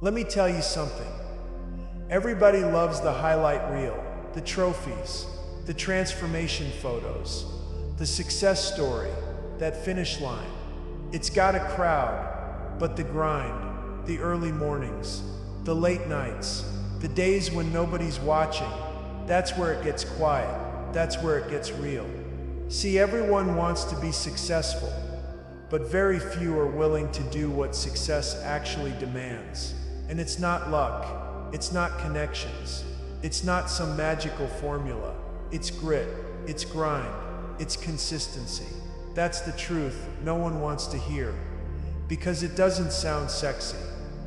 Let me tell you something. Everybody loves the highlight reel, the trophies, the transformation photos, the success story, that finish line. It's got a crowd, but the grind, the early mornings, the late nights, the days when nobody's watching, that's where it gets quiet, that's where it gets real. See, everyone wants to be successful, but very few are willing to do what success actually demands. And it's not luck, it's not connections, it's not some magical formula. It's grit, it's grind, it's consistency. That's the truth no one wants to hear, because it doesn't sound sexy,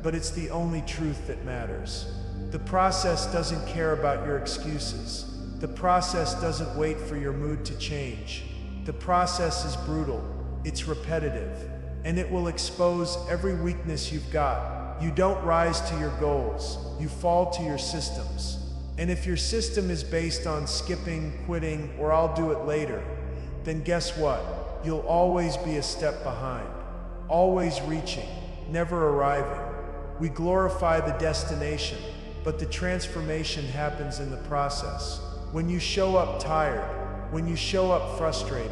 but it's the only truth that matters. The process doesn't care about your excuses. The process doesn't wait for your mood to change. The process is brutal, it's repetitive, and it will expose every weakness you've got. You don't rise to your goals, you fall to your systems. And if your system is based on skipping, quitting, or I'll do it later, then guess what? You'll always be a step behind, always reaching, never arriving. We glorify the destination, but the transformation happens in the process. When you show up tired, when you show up frustrated,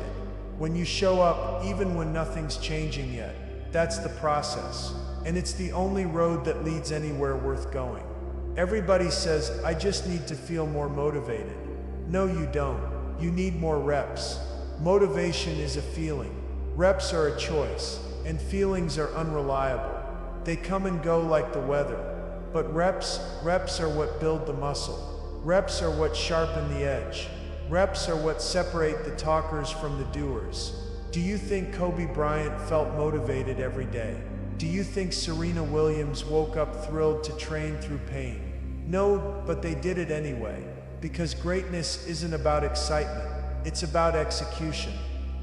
when you show up even when nothing's changing yet, that's the process. And it's the only road that leads anywhere worth going. Everybody says, I just need to feel more motivated. No, you don't. You need more reps. Motivation is a feeling. Reps are a choice, and feelings are unreliable. They come and go like the weather. But reps are what build the muscle. Reps are what sharpen the edge. Reps are what separate the talkers from the doers. Do you think Kobe Bryant felt motivated every day? Do you think Serena Williams woke up thrilled to train through pain? No, but they did it anyway, because greatness isn't about excitement, it's about execution.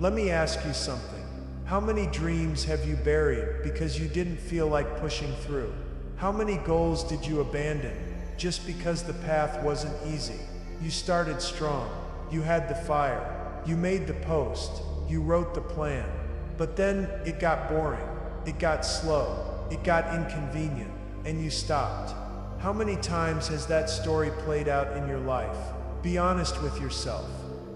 Let me ask you something. How many dreams have you buried because you didn't feel like pushing through? How many goals did you abandon just because the path wasn't easy? You started strong, you had the fire, you made the post, you wrote the plan, but then it got boring. It got slow, it got inconvenient, and you stopped. How many times has that story played out in your life? Be honest with yourself.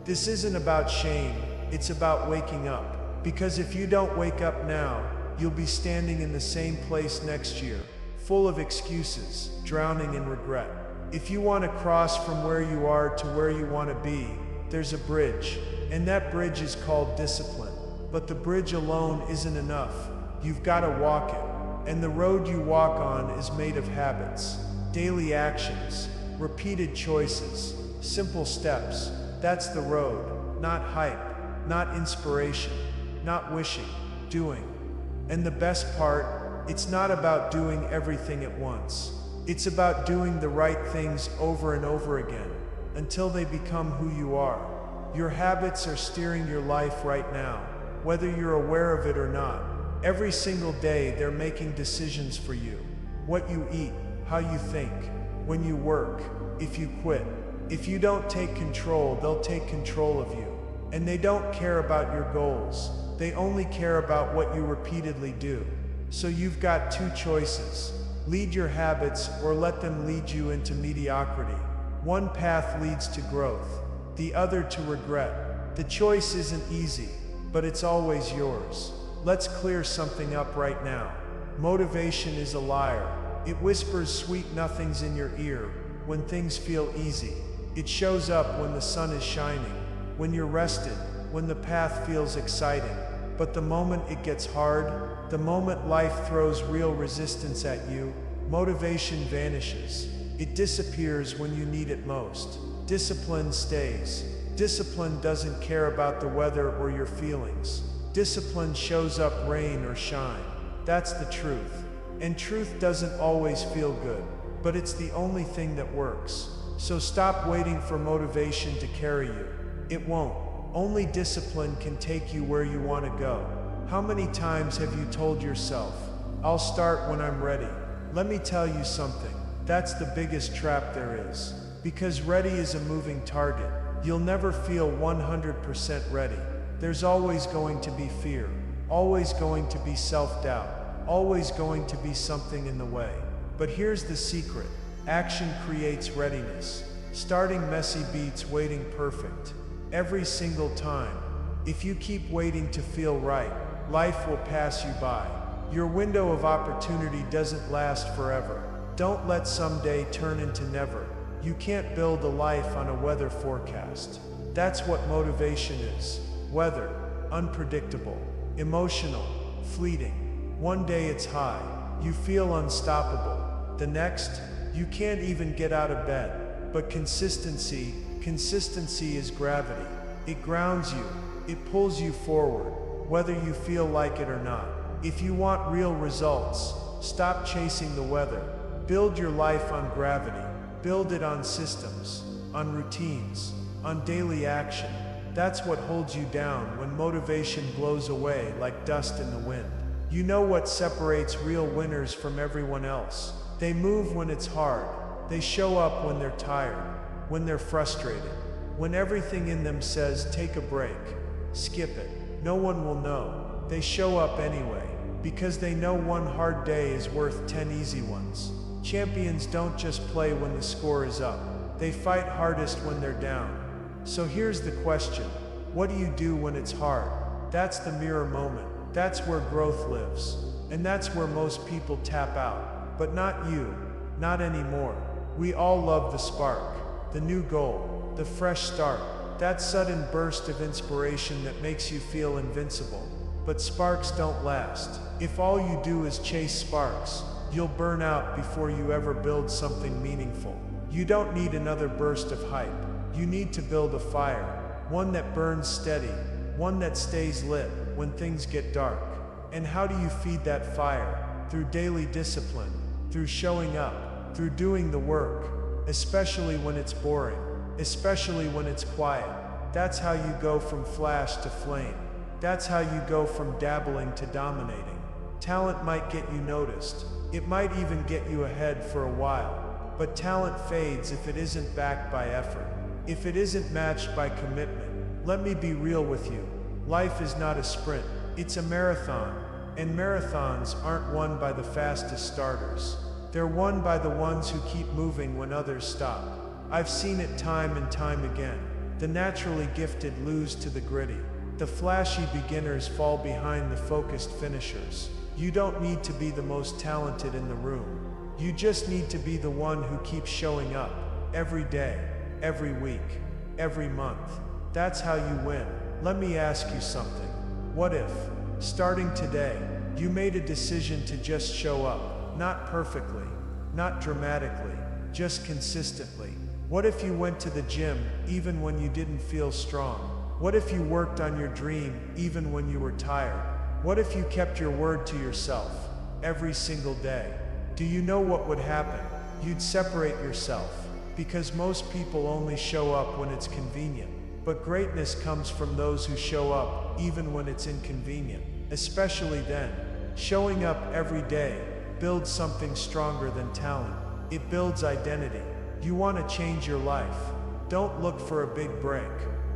This isn't about shame, it's about waking up. Because if you don't wake up now, you'll be standing in the same place next year, full of excuses, drowning in regret. If you want to cross from where you are to where you want to be, there's a bridge, and that bridge is called discipline. But the bridge alone isn't enough. You've got to walk it, and the road you walk on is made of habits, daily actions, repeated choices, simple steps. That's the road, not hype, not inspiration, not wishing, doing. And the best part, it's not about doing everything at once. It's about doing the right things over and over again, until they become who you are. Your habits are steering your life right now, whether you're aware of it or not. Every single day, they're making decisions for you. What you eat, how you think, when you work, if you quit. If you don't take control, they'll take control of you. And they don't care about your goals. They only care about what you repeatedly do. So you've got two choices. Lead your habits or let them lead you into mediocrity. One path leads to growth, the other to regret. The choice isn't easy, but it's always yours. Let's clear something up right now. Motivation is a liar. It whispers sweet nothings in your ear when things feel easy. It shows up when the sun is shining, when you're rested, when the path feels exciting. But the moment it gets hard, the moment life throws real resistance at you, motivation vanishes. It disappears when you need it most. Discipline stays. Discipline doesn't care about the weather or your feelings. Discipline shows up rain or shine. That's the truth. And truth doesn't always feel good, but it's the only thing that works. So stop waiting for motivation to carry you. It won't. Only discipline can take you where you want to go. How many times have you told yourself, I'll start when I'm ready? Let me tell you something. That's the biggest trap there is. Because ready is a moving target. You'll never feel 100% ready. There's always going to be fear, always going to be self-doubt, always going to be something in the way. But here's the secret. Action creates readiness. Starting messy beats waiting perfect. Every single time. If you keep waiting to feel right, life will pass you by. Your window of opportunity doesn't last forever. Don't let someday turn into never. You can't build a life on a weather forecast. That's what motivation is. Weather, unpredictable, emotional, fleeting. One day it's high, you feel unstoppable. The next, you can't even get out of bed. But consistency is gravity. It grounds you, it pulls you forward, whether you feel like it or not. If you want real results, stop chasing the weather. Build your life on gravity. Build it on systems, on routines, on daily action. That's what holds you down when motivation blows away like dust in the wind. You know what separates real winners from everyone else? They move when it's hard. They show up when they're tired, when they're frustrated, when everything in them says take a break, skip it. No one will know. They show up anyway, because they know one hard day is worth 10 easy ones. Champions don't just play when the score is up. They fight hardest when they're down. So here's the question. What do you do when it's hard? That's the mirror moment. That's where growth lives. And that's where most people tap out. But not you. Not anymore. We all love the spark, the new goal, the fresh start, that sudden burst of inspiration that makes you feel invincible. But sparks don't last. If all you do is chase sparks, you'll burn out before you ever build something meaningful. You don't need another burst of hype. You need to build a fire, one that burns steady, one that stays lit when things get dark. And how do you feed that fire? Through daily discipline, through showing up, through doing the work, especially when it's boring, especially when it's quiet. That's how you go from flash to flame. That's how you go from dabbling to dominating. Talent might get you noticed. It might even get you ahead for a while. But talent fades if it isn't backed by effort. If it isn't matched by commitment. Let me be real with you. Life is not a sprint. It's a marathon. And marathons aren't won by the fastest starters. They're won by the ones who keep moving when others stop. I've seen it time and time again. The naturally gifted lose to the gritty. The flashy beginners fall behind the focused finishers. You don't need to be the most talented in the room. You just need to be the one who keeps showing up, every day, every week, every month. That's how you win. Let me ask you something. What if, starting today, you made a decision to just show up, not perfectly, not dramatically, just consistently? What if you went to the gym even when you didn't feel strong? What if you worked on your dream even when you were tired? What if you kept your word to yourself every single day? Do you know what would happen? You'd separate yourself, because most people only show up when it's convenient. But greatness comes from those who show up even when it's inconvenient. Especially then, showing up every day builds something stronger than talent. It builds identity. You want to change your life? Don't look for a big break.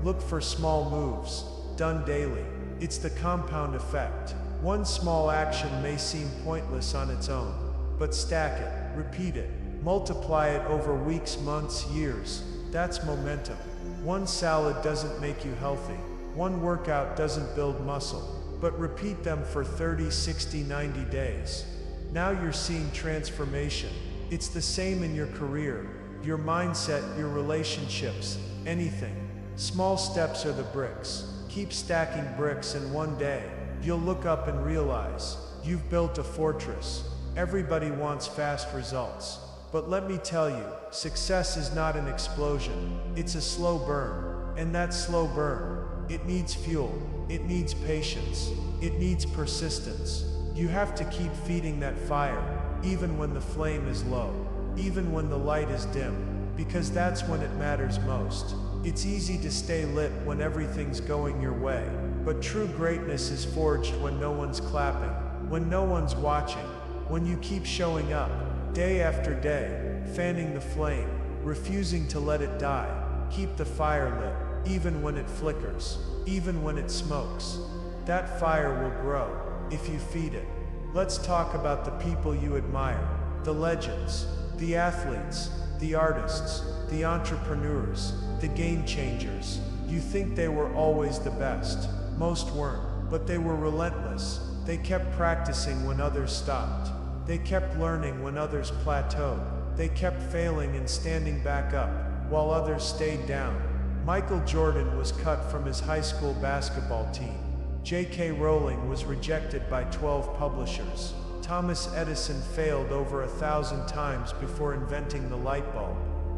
Look for small moves, done daily. It's the compound effect. One small action may seem pointless on its own, but stack it, repeat it, multiply it over weeks, months, years. That's momentum. One salad doesn't make you healthy. One workout doesn't build muscle, but repeat them for 30, 60, 90 days. Now you're seeing transformation. It's the same in your career, your mindset, your relationships, anything. Small steps are the bricks. Keep stacking bricks, and one day, you'll look up and realize you've built a fortress. Everybody wants fast results. But let me tell you, success is not an explosion. It's a slow burn. And that slow burn, it needs fuel. It needs patience. It needs persistence. You have to keep feeding that fire, even when the flame is low, even when the light is dim, because that's when it matters most. It's easy to stay lit when everything's going your way, but true greatness is forged when no one's clapping, when no one's watching, when you keep showing up, day after day, fanning the flame, refusing to let it die. Keep the fire lit, even when it flickers, even when it smokes. That fire will grow, if you feed it. Let's talk about the people you admire. The legends, the athletes, the artists, the entrepreneurs, the game changers. You think they were always the best. Most weren't, but they were relentless. They kept practicing when others stopped. They kept learning when others plateaued. They kept failing and standing back up, while others stayed down. Michael Jordan was cut from his high school basketball team. J.K. Rowling was rejected by 12 publishers. Thomas Edison failed over 1,000 times before inventing the light bulb.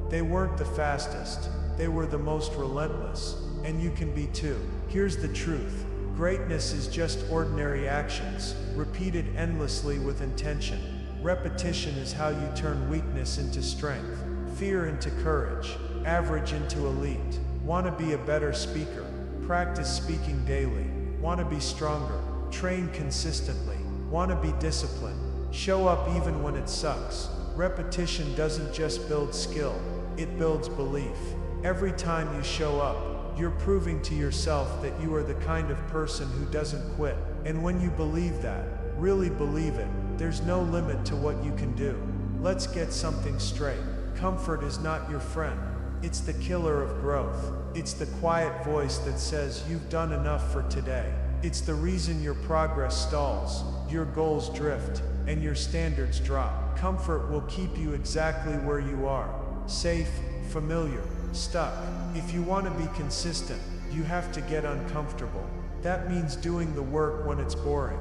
They weren't the fastest, they were the most relentless, and you can be too. Here's the truth. Greatness is just ordinary actions, repeated endlessly with intention. Repetition is how you turn weakness into strength, fear into courage, average into elite. Want to be a better speaker? Practice speaking daily. Want to be stronger? Train consistently. Want to be disciplined? Show up even when it sucks. Repetition doesn't just build skill, it builds belief. Every time you show up, you're proving to yourself that you are the kind of person who doesn't quit. And when you believe that, really believe it, there's no limit to what you can do. Let's get something straight. Comfort is not your friend. It's the killer of growth. It's the quiet voice that says you've done enough for today. It's the reason your progress stalls, your goals drift, and your standards drop. Comfort will keep you exactly where you are. Safe, familiar, stuck. If you want to be consistent, you have to get uncomfortable. That means doing the work when it's boring,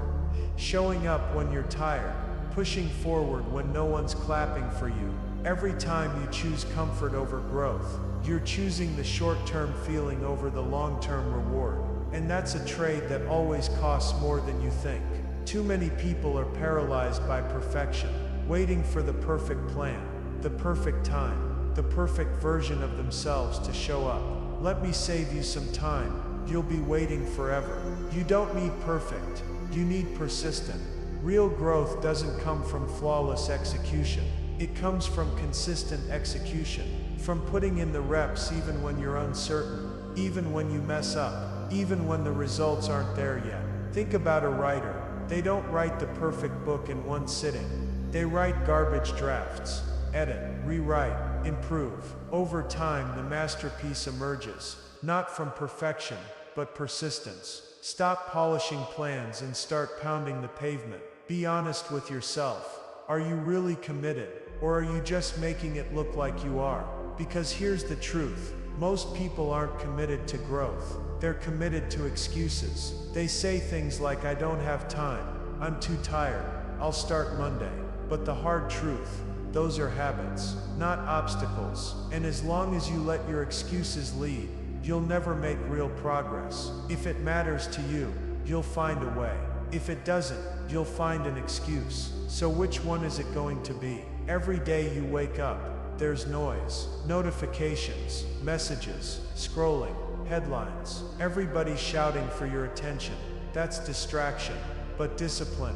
showing up when you're tired, pushing forward when no one's clapping for you. Every time you choose comfort over growth, you're choosing the short-term feeling over the long-term reward. And that's a trade that always costs more than you think. Too many people are paralyzed by perfection, waiting for the perfect plan, the perfect time, the perfect version of themselves to show up. Let me save you some time. You'll be waiting forever. You don't need perfect. You need persistent. Real growth doesn't come from flawless execution. It comes from consistent execution, from putting in the reps even when you're uncertain, even when you mess up, even when the results aren't there yet. Think about a writer. They don't write the perfect book in one sitting. They write garbage drafts, edit, rewrite, improve. Over time, the masterpiece emerges, not from perfection, but persistence. Stop polishing plans and start pounding the pavement. Be honest with yourself. Are you really committed, or are you just making it look like you are? Because here's the truth. Most people aren't committed to growth. They're committed to excuses. They say things like, I don't have time, I'm too tired, I'll start Monday. But the hard truth, those are habits, not obstacles. And as long as you let your excuses lead, you'll never make real progress. If it matters to you, you'll find a way. If it doesn't, you'll find an excuse. So which one is it going to be? Every day you wake up, there's noise, notifications, messages, scrolling, headlines. Everybody's shouting for your attention. That's distraction. But discipline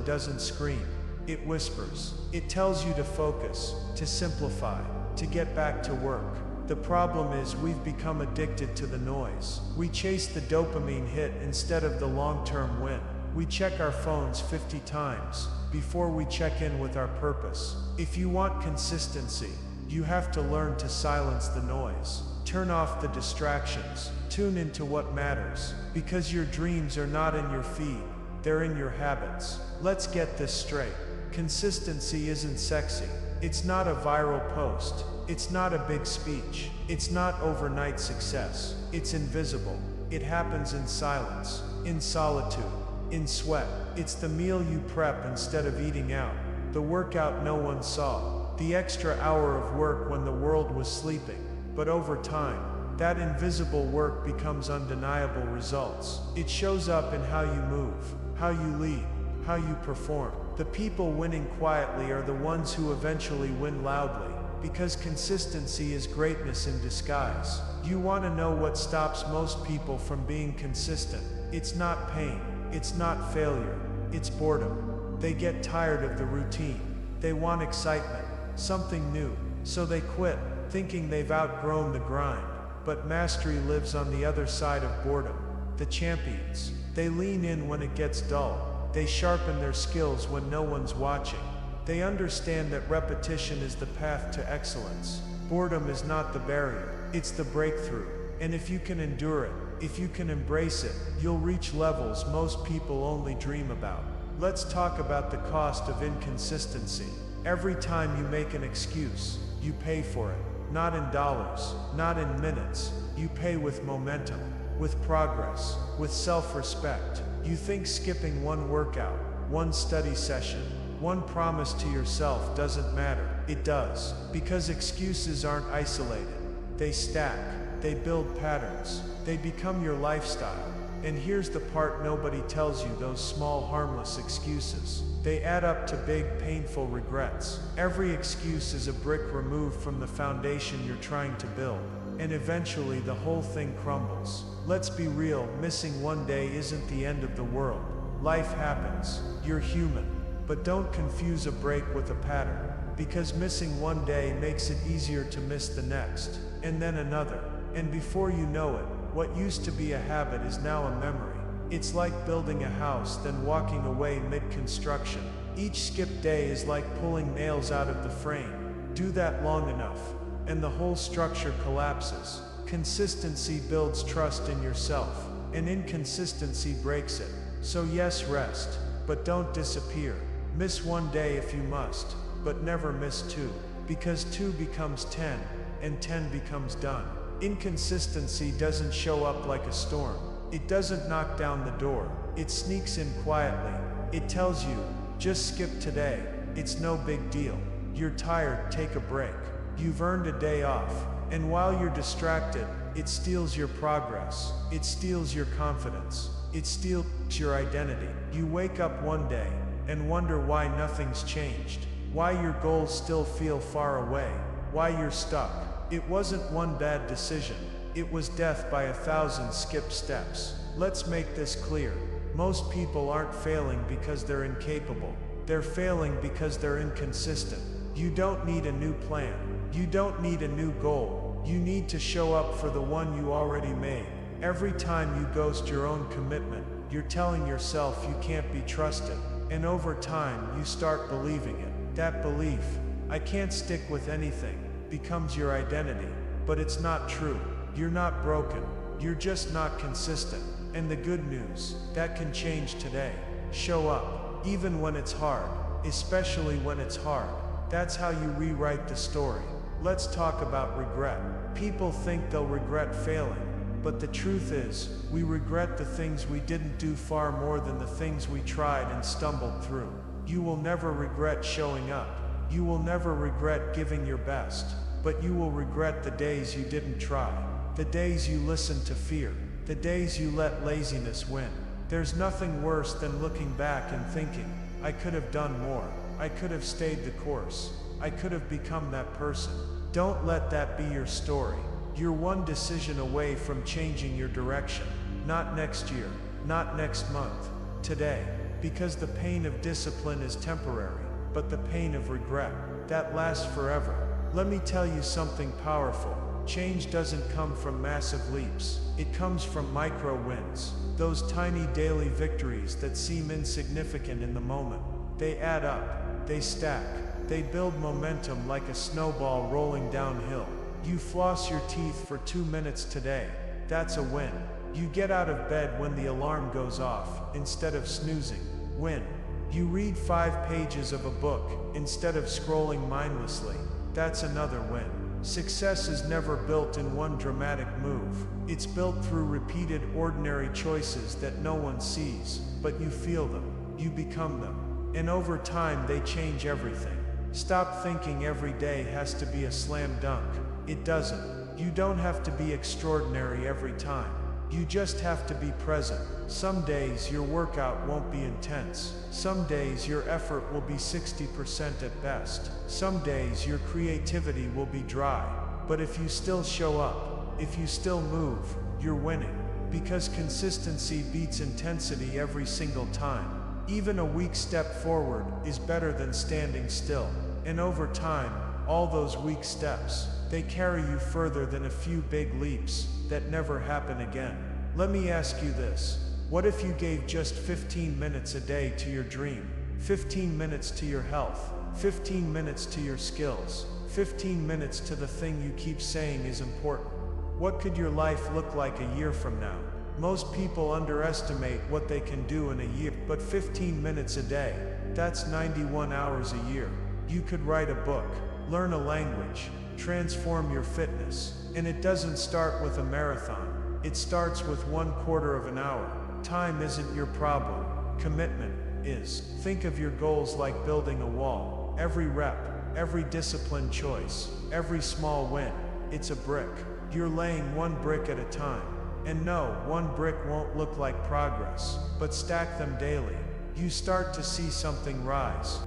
doesn't scream. It whispers. It tells you to focus, to simplify, to get back to work. The problem is we've become addicted to the noise. We chase the dopamine hit instead of the long-term win. We check our phones 50 times before we check in with our purpose. If you want consistency, you have to learn to silence the noise. Turn off the distractions. Tune into what matters. Because your dreams are not in your feed, they're in your habits. Let's get this straight. Consistency isn't sexy. It's not a viral post. It's not a big speech. It's not overnight success. It's invisible. It happens in silence, in solitude, in sweat. It's the meal you prep instead of eating out, the workout no one saw, the extra hour of work when the world was sleeping. But over time, that invisible work becomes undeniable results. It shows up in how you move, how you lead, how you perform. The people winning quietly are the ones who eventually win loudly, because consistency is greatness in disguise. You want to know what stops most people from being consistent? It's not pain. It's not failure, it's boredom. They get tired of the routine. They want excitement, something new. So they quit, thinking they've outgrown the grind. But mastery lives on the other side of boredom. The champions, they lean in when it gets dull. They sharpen their skills when no one's watching. They understand that repetition is the path to excellence. Boredom is not the barrier, it's the breakthrough. And if you can endure it, if you can embrace it, you'll reach levels most people only dream about. Let's talk about the cost of inconsistency. Every time you make an excuse, you pay for it. Not in dollars, not in minutes. You pay with momentum, with progress, with self-respect. You think skipping one workout, one study session, one promise to yourself doesn't matter. It does, because excuses aren't isolated. They stack, they build patterns, they become your lifestyle. And here's the part nobody tells you: those small harmless excuses, they add up to big painful regrets. Every excuse is a brick removed from the foundation you're trying to build, and eventually the whole thing crumbles. Let's be real, missing one day isn't the end of the world. Life happens, you're human. But don't confuse a break with a pattern, because missing one day makes it easier to miss the next, and then another. And before you know it, what used to be a habit is now a memory. It's like building a house, then walking away mid-construction. Each skipped day is like pulling nails out of the frame. Do that long enough, and the whole structure collapses. Consistency builds trust in yourself, and inconsistency breaks it. So yes, rest, but don't disappear. Miss one day if you must, but never miss two, because 2 becomes 10, and 10 becomes done. Inconsistency doesn't show up like a storm. It doesn't knock down the door. It sneaks in quietly. It tells you, just skip today. It's no big deal. You're tired, take a break. You've earned a day off. And while you're distracted, it steals your progress. It steals your confidence. It steals your identity. You wake up one day and wonder why nothing's changed. Why your goals still feel far away. Why you're stuck. It wasn't one bad decision. It was death by 1,000 skipped steps. Let's make this clear. Most people aren't failing because they're incapable. They're failing because they're inconsistent. You don't need a new plan. You don't need a new goal. You need to show up for the one you already made. Every time you ghost your own commitment, you're telling yourself you can't be trusted. And over time, you start believing it. That belief, I can't stick with anything, becomes your identity. But it's not true. You're not broken. You're just not consistent. And the good news, that can change today. Show up, even when it's hard, especially when it's hard. That's how you rewrite the story. Let's talk about regret. People think they'll regret failing, but the truth is, we regret the things we didn't do far more than the things we tried and stumbled through. You will never regret showing up. You will never regret giving your best, but you will regret the days you didn't try, the days you listened to fear, the days you let laziness win. There's nothing worse than looking back and thinking, I could have done more. I could have stayed the course. I could have become that person. Don't let that be your story. You're one decision away from changing your direction. Not next year, not next month, today. Because the pain of discipline is temporary, but the pain of regret, that lasts forever. Let me tell you something powerful. Change doesn't come from massive leaps. It comes from micro wins. Those tiny daily victories that seem insignificant in the moment. They add up, they stack, they build momentum like a snowball rolling downhill. You floss your teeth for 2 minutes today. That's a win. You get out of bed when the alarm goes off, instead of snoozing. Win. You read 5 pages of a book, instead of scrolling mindlessly. That's another win. Success is never built in one dramatic move. It's built through repeated ordinary choices that no one sees, but you feel them. You become them. And over time they change everything. Stop thinking every day has to be a slam dunk. It doesn't. You don't have to be extraordinary every time. You just have to be present. Some days your workout won't be intense. Some days your effort will be 60% at best. Some days your creativity will be dry. But if you still show up, if you still move, you're winning. Because consistency beats intensity every single time. Even a weak step forward is better than standing still. And over time, all those weak steps, they carry you further than a few big leaps that never happen again. Let me ask you this. What if you gave just 15 minutes a day to your dream? 15 minutes to your health, 15 minutes to your skills, 15 minutes to the thing you keep saying is important. What could your life look like a year from now? Most people underestimate what they can do in a year, but 15 minutes a day, that's 91 hours a year. You could write a book, learn a language, transform your fitness, and it doesn't start with a marathon. It starts with 1/4 of an hour. Time isn't your problem. Commitment is. Think of your goals like building a wall. Every rep, every disciplined choice, every small win, it's a brick. You're laying one brick at a time. And no, one brick won't look like progress, but stack them daily. You start to see something rise.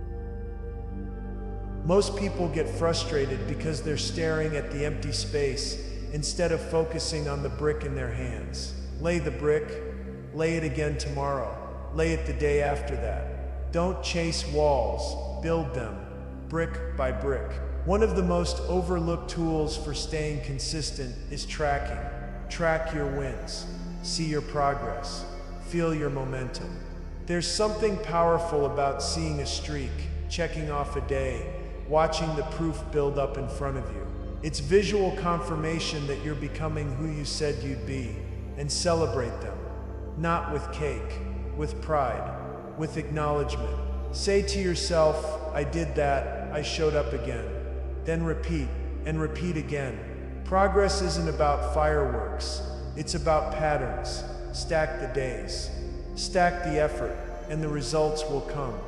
Most people get frustrated because they're staring at the empty space instead of focusing on the brick in their hands. Lay the brick, lay it again tomorrow, lay it the day after that. Don't chase walls, build them, brick by brick. One of the most overlooked tools for staying consistent is tracking. Track your wins, see your progress, feel your momentum. There's something powerful about seeing a streak, checking off a day, watching the proof build up in front of you. It's visual confirmation that you're becoming who you said you'd be, and celebrate them. Not with cake, with pride, with acknowledgement. Say to yourself, I did that, I showed up again. Then repeat, and repeat again. Progress isn't about fireworks, it's about patterns. Stack the days, stack the effort, and the results will come.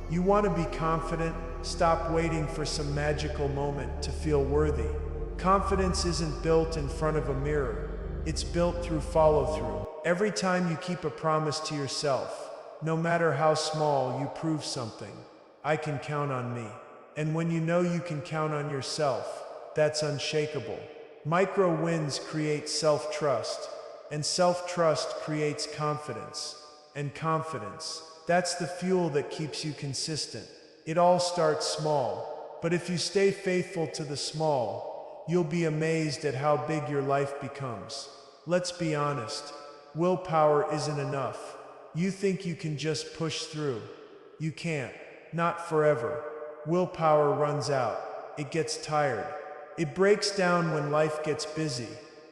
You want to be confident? Stop waiting for some magical moment to feel worthy. Confidence isn't built in front of a mirror, it's built through follow-through. Every time you keep a promise to yourself, no matter how small, you prove something. I can count on me. And when you know you can count on yourself, that's unshakable. Micro wins create self-trust, and self-trust creates confidence. And confidence, that's the fuel that keeps you consistent. It all starts small, but if you stay faithful to the small, you'll be amazed at how big your life becomes. Let's be honest, willpower isn't enough. You think you can just push through. You can't, not forever. Willpower runs out, it gets tired. It breaks down when life gets busy,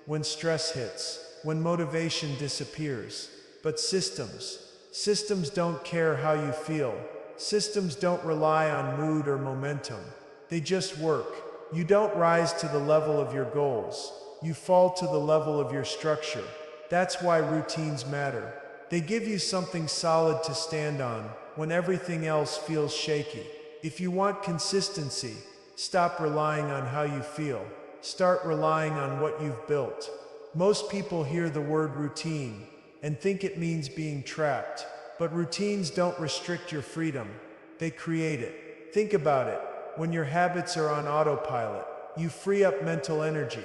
when stress hits, when motivation disappears. But systems don't care how you feel. Systems don't rely on mood or momentum. They just work. You don't rise to the level of your goals. You fall to the level of your structure. That's why routines matter. They give you something solid to stand on when everything else feels shaky. If you want consistency, stop relying on how you feel. Start relying on what you've built. Most people hear the word routine and think it means being trapped. But routines don't restrict your freedom. They create it. Think about it. When your habits are on autopilot, you free up mental energy.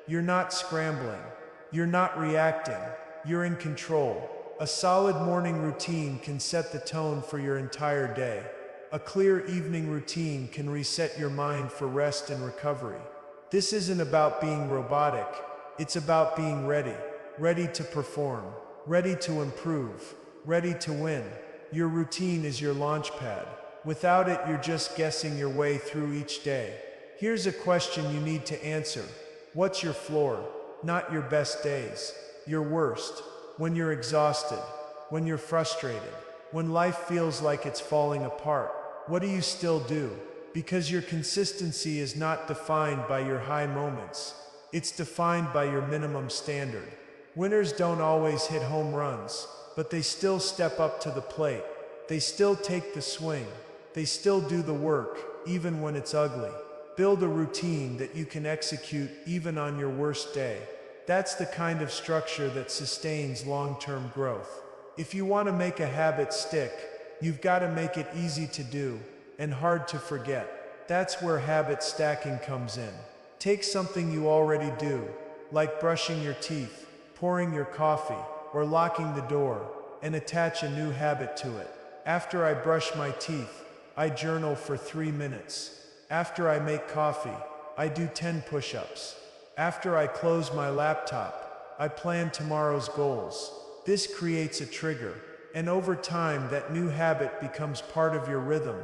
You're not scrambling. You're not reacting. You're in control. A solid morning routine can set the tone for your entire day. A clear evening routine can reset your mind for rest and recovery. This isn't about being robotic. It's about being ready. Ready to perform. Ready to improve. Ready to win. Your routine is your launch pad. Without it, you're just guessing your way through each day. Here's a question you need to answer. What's your floor? Not your best days. Your worst. When you're exhausted. When you're frustrated. When life feels like it's falling apart. What do you still do? Because your consistency is not defined by your high moments. It's defined by your minimum standard. Winners don't always hit home runs, but they still step up to the plate. They still take the swing. They still do the work, even when it's ugly. Build a routine that you can execute even on your worst day. That's the kind of structure that sustains long-term growth. If you want to make a habit stick, you've got to make it easy to do and hard to forget. That's where habit stacking comes in. Take something you already do, like brushing your teeth, pouring your coffee, or locking the door, and attach a new habit to it. After I brush my teeth, I journal for 3 minutes. After I make coffee, I do 10 push-ups. After I close my laptop, I plan tomorrow's goals. This creates a trigger, and over time that new habit becomes part of your rhythm.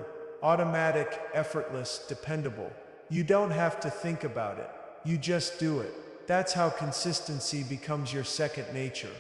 automatic, effortless, dependable. You don't have to think about it. You just do it. That's how consistency becomes your second nature.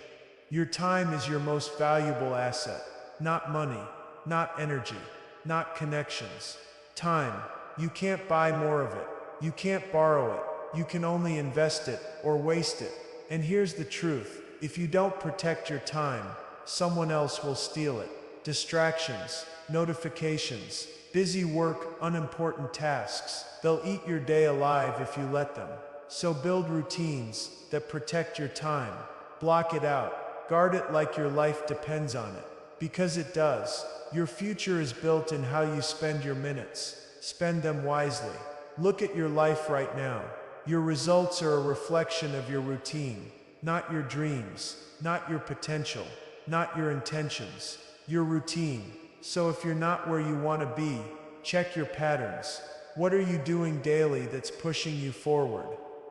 Your time is your most valuable asset. Not money, not energy, not connections. Time. You can't buy more of it. You can't borrow it. You can only invest it or waste it. And here's the truth. If you don't protect your time, someone else will steal it. Distractions, notifications, busy work, unimportant tasks. They'll eat your day alive if you let them. So build routines that protect your time. Block it out. Guard it like your life depends on it. Because it does. Your future is built in how you spend your minutes. Spend them wisely. Look at your life right now. Your results are a reflection of your routine, not your dreams, not your potential, not your intentions, your routine. So if you're not where you want to be, check your patterns. What are you doing daily that's pushing you forward?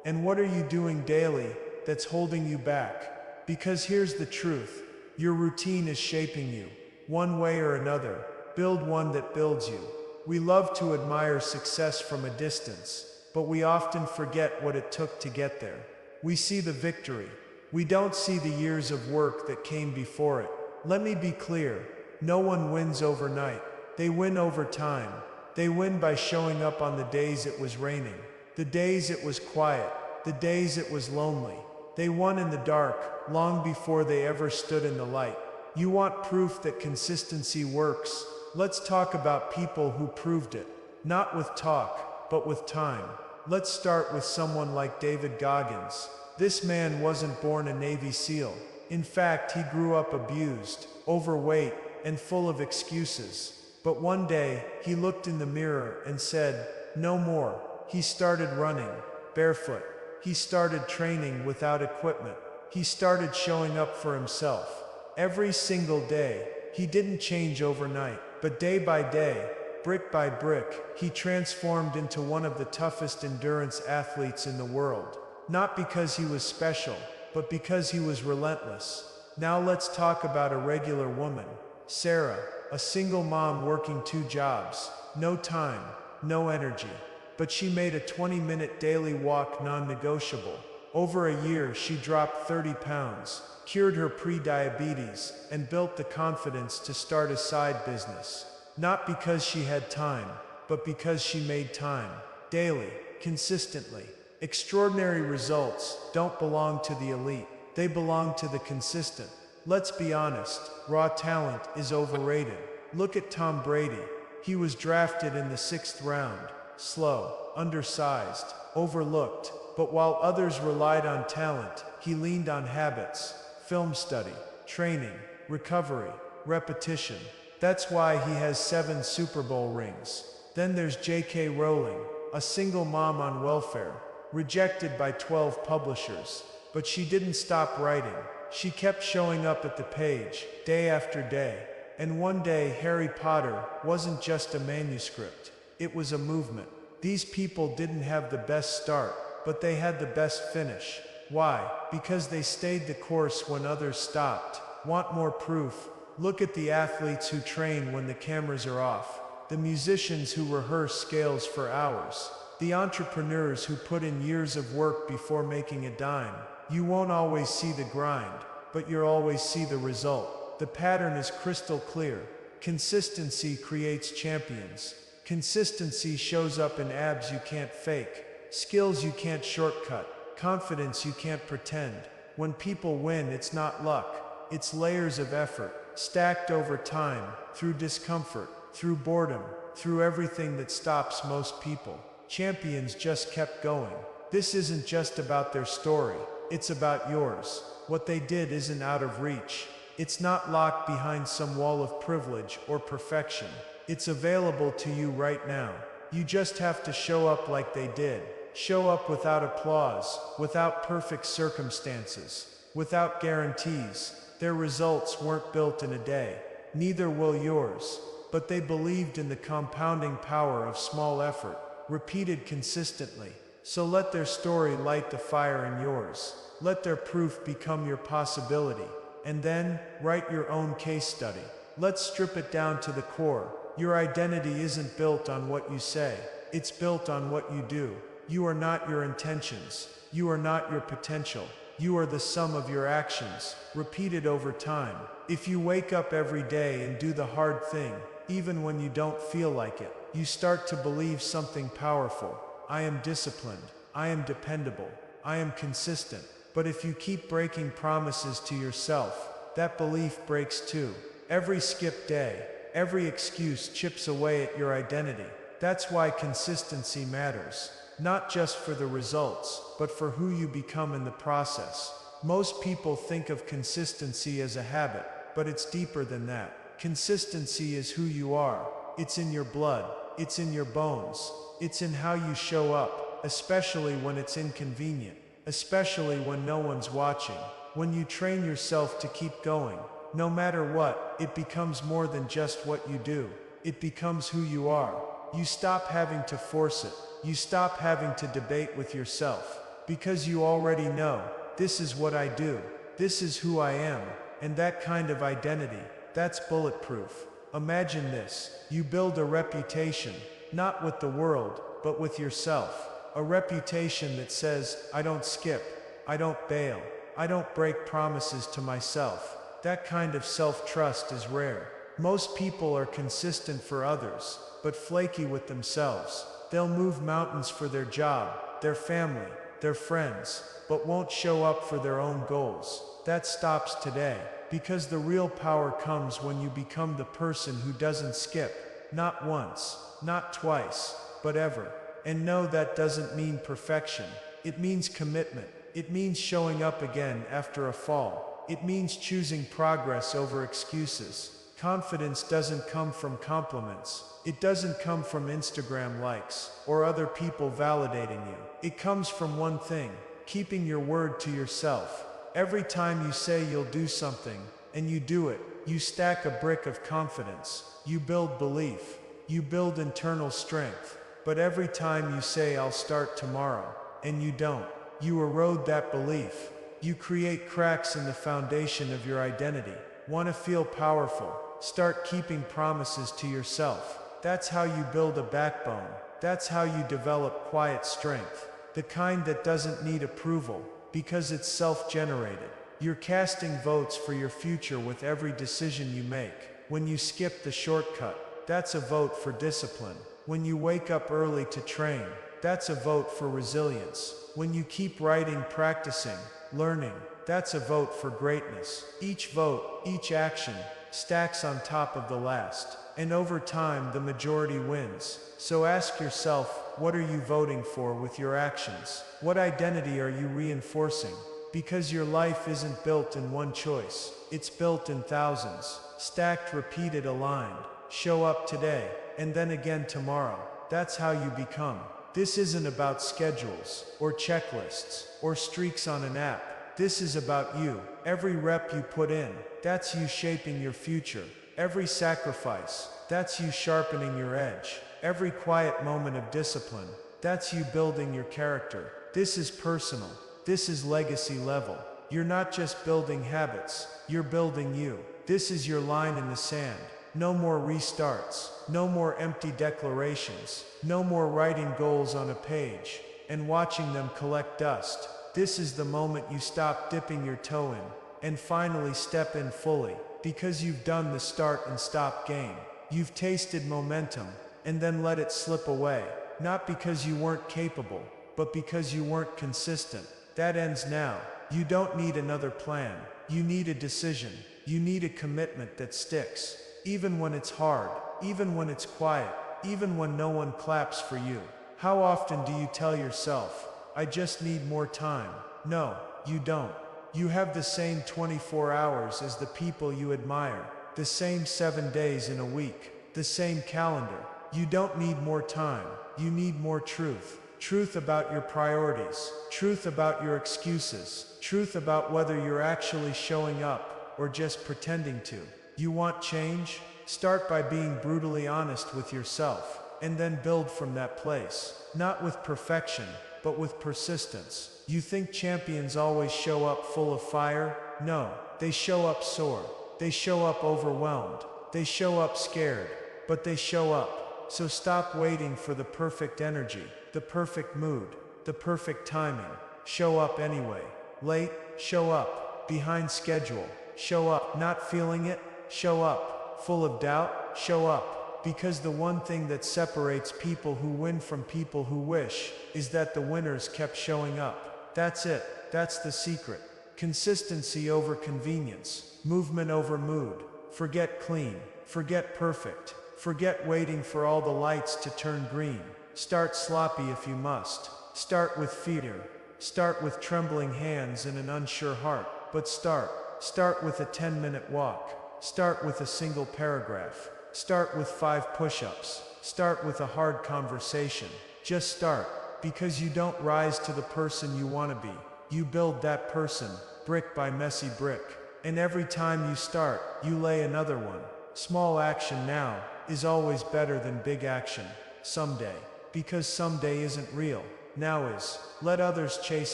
And what are you doing daily that's holding you back? Because here's the truth. Your routine is shaping you, one way or another. Build one that builds you. We love to admire success from a distance, but we often forget what it took to get there. We see the victory. We don't see the years of work that came before it. Let me be clear. No one wins overnight. They win over time. They win by showing up on the days it was raining, the days it was quiet, the days it was lonely. They won in the dark, long before they ever stood in the light. You want proof that consistency works? Let's talk about people who proved it. Not with talk, but with time. Let's start with someone like David Goggins. This man wasn't born a Navy SEAL. In fact, he grew up abused, overweight, and full of excuses. But one day, he looked in the mirror and said, "No more." He started running, barefoot. He started training without equipment. He started showing up for himself. Every single day. He didn't change overnight, but day by day, brick by brick, he transformed into one of the toughest endurance athletes in the world. Not because he was special, but because he was relentless. Now let's talk about a regular woman, Sarah, a single mom working 2 jobs, no time, no energy. But she made a 20-minute daily walk non-negotiable. Over a year, she dropped 30 pounds, cured her pre-diabetes, and built the confidence to start a side business. Not because she had time, but because she made time, daily, consistently. Extraordinary results don't belong to the elite. They belong to the consistent. Let's be honest, raw talent is overrated. Look at Tom Brady. He was drafted in the 6th round. Slow, undersized, overlooked. But while others relied on talent, he leaned on habits, film study, training, recovery, repetition. That's why he has 7 Super Bowl rings. Then there's J.K. Rowling, a single mom on welfare, rejected by 12 publishers. But she didn't stop writing. She kept showing up at the page, day after day. And one day, Harry Potter wasn't just a manuscript. It was a movement. These people didn't have the best start, but they had the best finish. Why? Because they stayed the course when others stopped. Want more proof? Look at the athletes who train when the cameras are off, the musicians who rehearse scales for hours, the entrepreneurs who put in years of work before making a dime. You won't always see the grind, but you'll always see the result. The pattern is crystal clear. Consistency creates champions. Consistency shows up in abs you can't fake, skills you can't shortcut, confidence you can't pretend. When people win, it's not luck. It's layers of effort, stacked over time, through discomfort, through boredom, through everything that stops most people. Champions just kept going. This isn't just about their story, it's about yours. What they did isn't out of reach. It's not locked behind some wall of privilege or perfection. It's available to you right now. You just have to show up like they did. Show up without applause, without perfect circumstances, without guarantees. Their results weren't built in a day. Neither will yours. But they believed in the compounding power of small effort, repeated consistently. So let their story light the fire in yours. Let their proof become your possibility. And then, write your own case study. Let's strip it down to the core. Your identity isn't built on what you say, it's built on what you do. You are not your intentions, you are not your potential. You are the sum of your actions, repeated over time. If you wake up every day and do the hard thing, even when you don't feel like it, you start to believe something powerful. I am disciplined, I am dependable, I am consistent. But if you keep breaking promises to yourself, that belief breaks too. Every skipped day, every excuse chips away at your identity. That's why consistency matters. Not just for the results, but for who you become in the process. Most people think of consistency as a habit, but it's deeper than that. Consistency is who you are. It's in your blood, it's in your bones, it's in how you show up, especially when it's inconvenient, especially when no one's watching. When you train yourself to keep going, no matter what, it becomes more than just what you do. It becomes who you are. You stop having to force it. You stop having to debate with yourself, because you already know, this is what I do, this is who I am, and that kind of identity, that's bulletproof. Imagine this, you build a reputation, not with the world, but with yourself. A reputation that says, I don't skip, I don't bail, I don't break promises to myself. That kind of self-trust is rare. Most people are consistent for others, but flaky with themselves. They'll move mountains for their job, their family, their friends, but won't show up for their own goals. That stops today, because the real power comes when you become the person who doesn't skip. Not once, not twice, but ever. And no, that doesn't mean perfection. It means commitment. It means showing up again after a fall. It means choosing progress over excuses. Confidence doesn't come from compliments. It doesn't come from Instagram likes or other people validating you. It comes from one thing, keeping your word to yourself. Every time you say you'll do something, and you do it, you stack a brick of confidence. You build belief. You build internal strength. But every time you say I'll start tomorrow, and you don't, you erode that belief. You create cracks in the foundation of your identity. Want to feel powerful? Start keeping promises to yourself. That's how you build a backbone. That's how you develop quiet strength. The kind that doesn't need approval, because it's self-generated. You're casting votes for your future with every decision you make. When you skip the shortcut, that's a vote for discipline. When you wake up early to train, that's a vote for resilience. When you keep writing, practicing, learning, that's a vote for greatness. Each vote, each action, stacks on top of the last. And over time, the majority wins. So ask yourself, what are you voting for with your actions? What identity are you reinforcing? Because your life isn't built in one choice. It's built in thousands. Stacked, repeated, aligned. Show up today, and then again tomorrow. That's how you become. This isn't about schedules, or checklists, or streaks on an app. This is about you. Every rep you put in, that's you shaping your future. Every sacrifice, that's you sharpening your edge. Every quiet moment of discipline, that's you building your character. This is personal. This is legacy level. You're not just building habits, you're building you. This is your line in the sand. No more restarts. No more empty declarations. No more writing goals on a page and watching them collect dust. This is the moment you stop dipping your toe in and finally step in fully, because you've done the start and stop game. You've tasted momentum and then let it slip away, not because you weren't capable, but because you weren't consistent. That ends now. You don't need another plan. You need a decision. You need a commitment that sticks. Even when it's hard, even when it's quiet, even when no one claps for you. How often do you tell yourself, I just need more time? No, you don't. You have the same 24 hours as the people you admire, the same 7 days in a week, the same calendar. You don't need more time, you need more truth. Truth about your priorities, truth about your excuses, truth about whether you're actually showing up or just pretending to. You want change? Start by being brutally honest with yourself, and then build from that place. Not with perfection, but with persistence. You think champions always show up full of fire? No, they show up sore. They show up overwhelmed. They show up scared. but they show up. So stop waiting for the perfect energy, the perfect mood, the perfect timing. Show up anyway. Late, show up. Behind schedule, show up. Not feeling it, show up. Full of doubt, show up. Because the one thing that separates people who win from people who wish is that the winners kept showing up. That's it. That's the secret. Consistency over convenience. Movement over mood. Forget clean. Forget perfect. Forget waiting for all the lights to turn green. Start sloppy if you must. Start with fear. Start with trembling hands and an unsure heart. But start. Start with a 10-minute walk. Start with a single paragraph. Start with 5 push-ups. Start with a hard conversation. Just start. Because you don't rise to the person you want to be. You build that person, brick by messy brick. And every time you start, you lay another one. Small action now is always better than big action someday. Because someday isn't real. Now is. Let others chase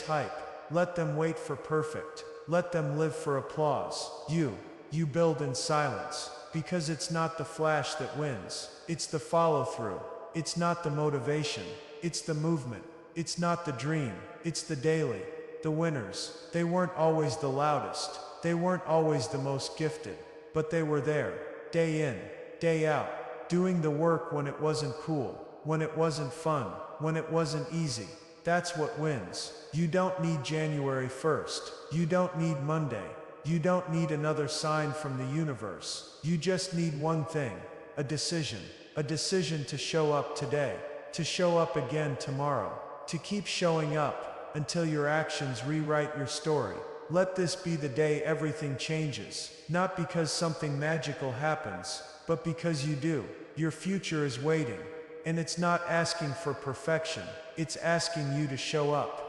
hype. Let them wait for perfect. Let them live for applause. You build in silence. Because it's not the flash that wins. It's the follow-through. It's not the motivation. It's the movement. It's not the dream. It's the daily. The winners, they weren't always the loudest. They weren't always the most gifted. But they were there. Day in, day out. Doing the work when it wasn't cool. When it wasn't fun. When it wasn't easy. That's what wins. You don't need January 1st. You don't need Monday. You don't need another sign from the universe. You just need one thing. A decision. A decision to show up today. To show up again tomorrow. To keep showing up until your actions rewrite your story. Let this be the day everything changes. Not because something magical happens, but because you do. Your future is waiting. And it's not asking for perfection. It's asking you to show up.